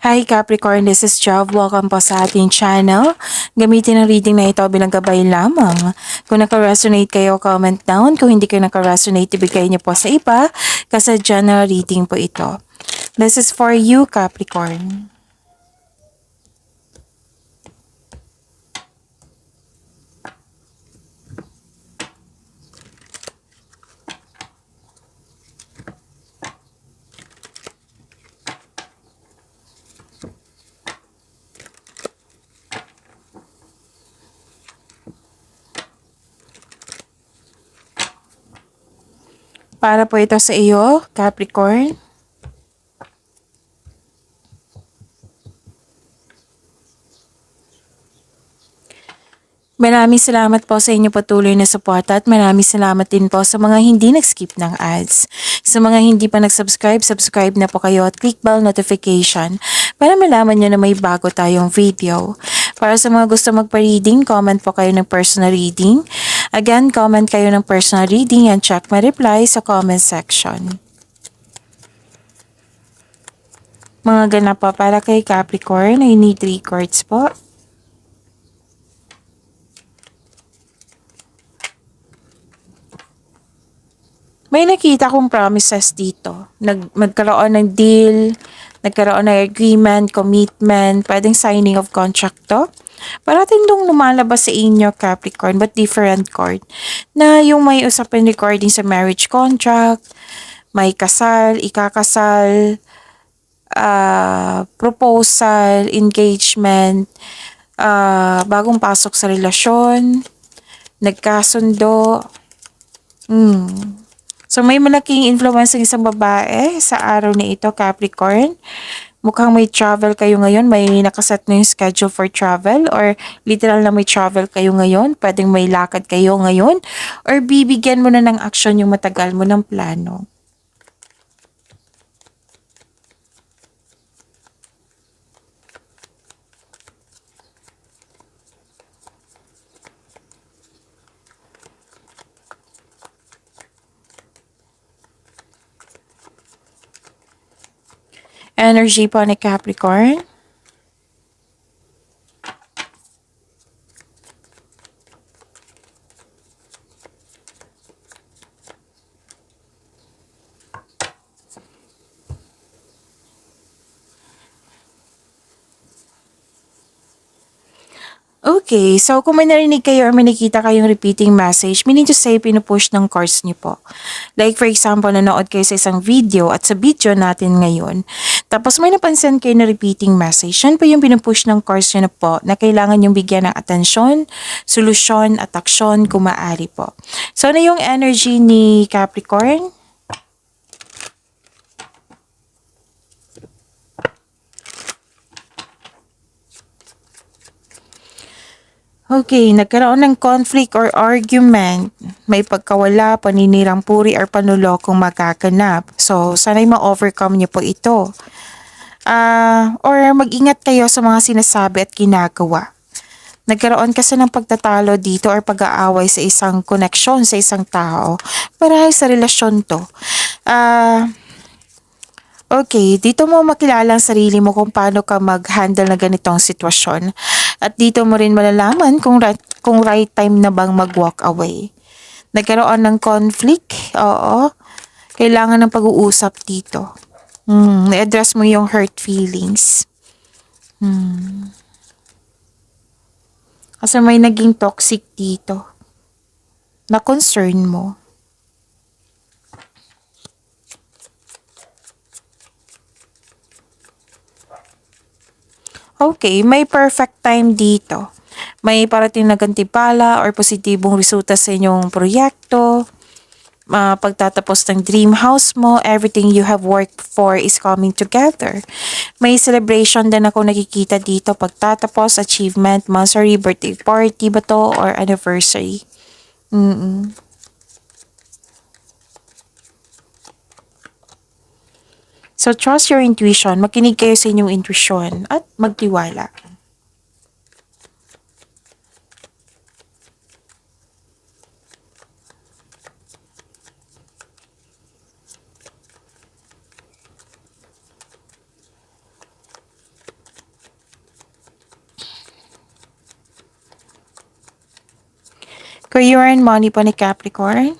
Hi Capricorn, this is Job. Welcome po sa ating channel. Gamitin ang reading na ito bilang gabay lamang. Kung naka-resonate kayo, comment down. Kung hindi kayo naka-resonate, ibigay niyo po sa iba kasi general reading po ito. This is for you, Capricorn. Para po ito sa iyo, Capricorn. Maraming salamat po sa inyo patuloy na suporta at maraming salamat din po sa mga hindi nag-skip ng ads. Sa mga hindi pa nag-subscribe, subscribe na po kayo at click bell notification para malaman nyo na may bago tayong video. Para sa mga gusto magpa-reading, comment po kayo ng personal reading. Again, comment kayo ng personal reading and check my reply sa comment section. Mga ganap po para kay Capricorn, I need 3 cards po. May nakita kong promises dito. Magkaroon ng deal, nagkaroon ng agreement, commitment, pwedeng signing of contract to. Parating dong lumalabas sa inyo, Capricorn, but different card. Na yung may usapin recording sa marriage contract, may kasal, ikakasal, proposal, engagement, bagong pasok sa relasyon, nagkasundo. So may malaking influence ng isang babae sa araw na ito, Capricorn. Mukhang may travel kayo ngayon, may nakaset na yung schedule for travel or literal na may travel kayo ngayon, pwedeng may lakad kayo ngayon or bibigyan mo na ng action yung matagal mo ng plano. Energy po ni Capricorn. Okay, so kung may narinig kayo or may nakita kayong repeating message, meaning to say, pinupush ng cards niyo po. Like for example, nanood kayo sa isang video at sa video natin ngayon, tapos may napansin kayo na repeating message, yan po yung pinupush ng cards niyo na po na kailangan yung bigyan ng atensyon, solusyon at aksyon kung maaari po. So ano yung energy ni Capricorn? Okay, nagkaroon ng conflict or argument. May pagkawala, paninirang puri or panulokong makakanap. So, sana'y ma-overcome niyo po ito. Or mag-ingat kayo sa mga sinasabi at ginagawa. Nagkaroon kasi ng pagtatalo dito or pag-aaway sa isang koneksyon sa isang tao. Marahil sa relasyon to. Okay, dito mo makilala ang sarili mo kung paano ka mag-handle na ganitong sitwasyon. At dito mo rin malalaman kung right time na bang mag-walk away. Nagkaroon ng conflict, oo. Kailangan ng pag-uusap dito. I-address mo yung hurt feelings. Kasi may naging toxic dito na concern mo. Okay, may perfect time dito. May parating na gantimpala or positibong resulta sa inyong proyekto. Pagtatapos ng dream house mo, everything you have worked for is coming together. May celebration din ako nakikita dito, pagtatapos, achievement, monthsary, birthday party ba to, or anniversary. So trust your intuition, makinig kayo sa inyong intuition at magtiwala. Career and money po ni Capricorn.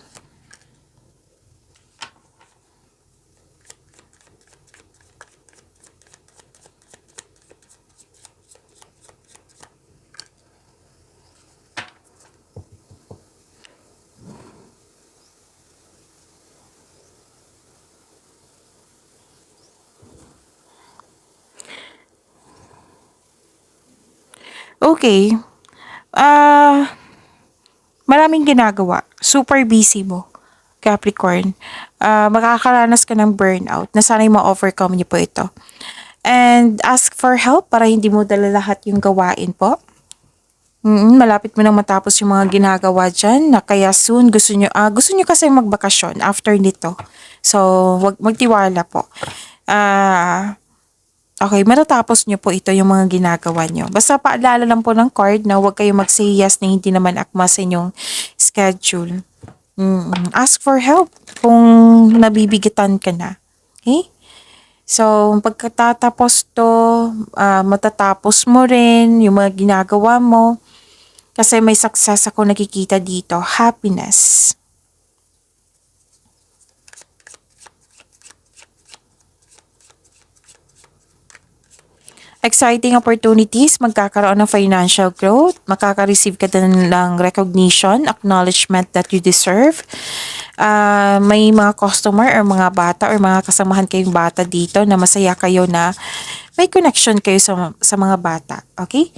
Okay. Ah, maraming ginagawa. Super busy mo, Capricorn. Makakaranas ka ng burnout na sana'y ma-overcome niyo po ito. And ask for help para hindi mo dala lahat yung gawain po. Malapit mo nang matapos yung mga ginagawa dyan na kaya soon gusto nyo kasi magbakasyon after nito. So, wag magtiwala po. Okay, matatapos nyo po ito yung mga ginagawa nyo. Basta paalala lang po ng card na huwag kayo mag-say yes na hindi naman akma sa inyong schedule. Ask for help kung nabibigitan ka na. Okay? So, pagkatapos to, matatapos mo rin yung mga ginagawa mo. Kasi may success ako nakikita dito. Happiness. Exciting opportunities, magkakaroon ng financial growth, makaka-receive ka din ng recognition, acknowledgement that you deserve. May mga customer or mga bata or mga kasamahan kayong bata dito na masaya kayo na may connection kayo sa mga bata. Okay?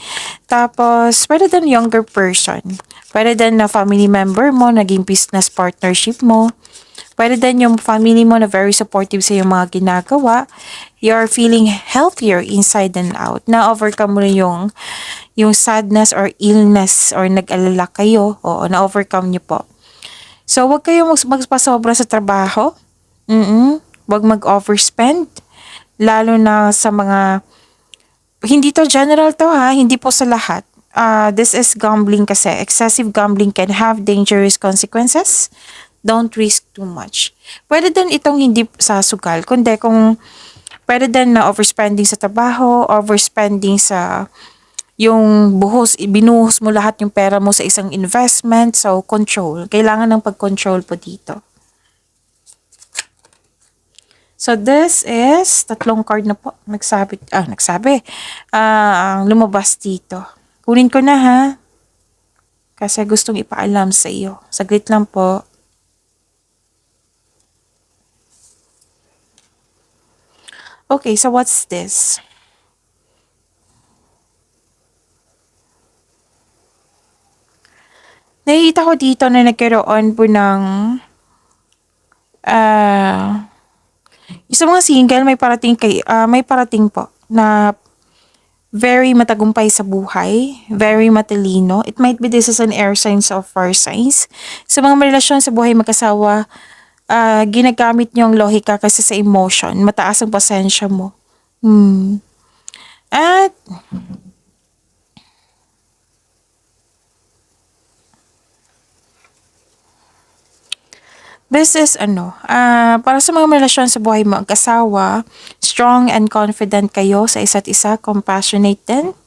Tapos, pwede din younger person. Pwede din na family member mo, naging business partnership mo. Pwede din yung family mo na very supportive sa yung mga ginagawa. You're feeling healthier inside and out. Na-overcome mo yung sadness or illness or nag-alala kayo. Oo, na-overcome nyo po. So, wag kayong magpasobra sa trabaho. Wag mag-overspend. Lalo na sa mga, hindi to general to ha, hindi po sa lahat. This is gambling kasi. Excessive gambling can have dangerous consequences. Don't risk too much. Pwede din itong hindi sa sugal, kundi kung pwede din na overspending sa trabaho, overspending sa yung binuhos mo lahat yung pera mo sa isang investment. So, control. Kailangan ng pag-control po dito. So, this is, tatlong card na po. Lumabas dito. Kunin ko na ha. Kasi gustong ipaalam sa iyo. Saglit lang po. Okay, so what's this? Nakikita ko dito na nagkaroon po ng sa mga single may parating po na very matagumpay sa buhay, very matalino. It might be this is an air signs or fire signs. Sa mga relasyon sa buhay mag-asawa, ginagamit niyo ang lohika kasi sa emotion. Mataas ang pasensya mo. At this is para sa mga relasyon sa buhay mag-asawa, strong and confident kayo sa isa't isa, compassionate din.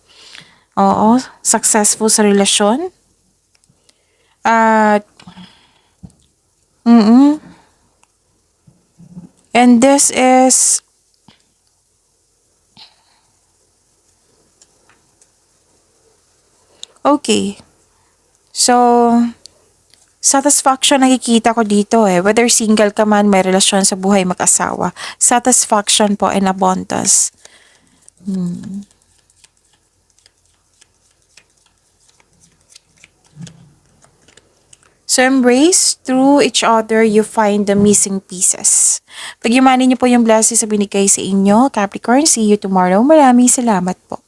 Oo, successful sa relasyon. At and this is okay. So, satisfaction nakikita ko dito whether single ka man, may relasyon sa buhay mag-asawa. Satisfaction po and abundance. So, embrace through each other, you find the missing pieces. Pagyamanin niyo po yung blessings sa binigay sa inyo, Capricorn. See you tomorrow. Maraming salamat po.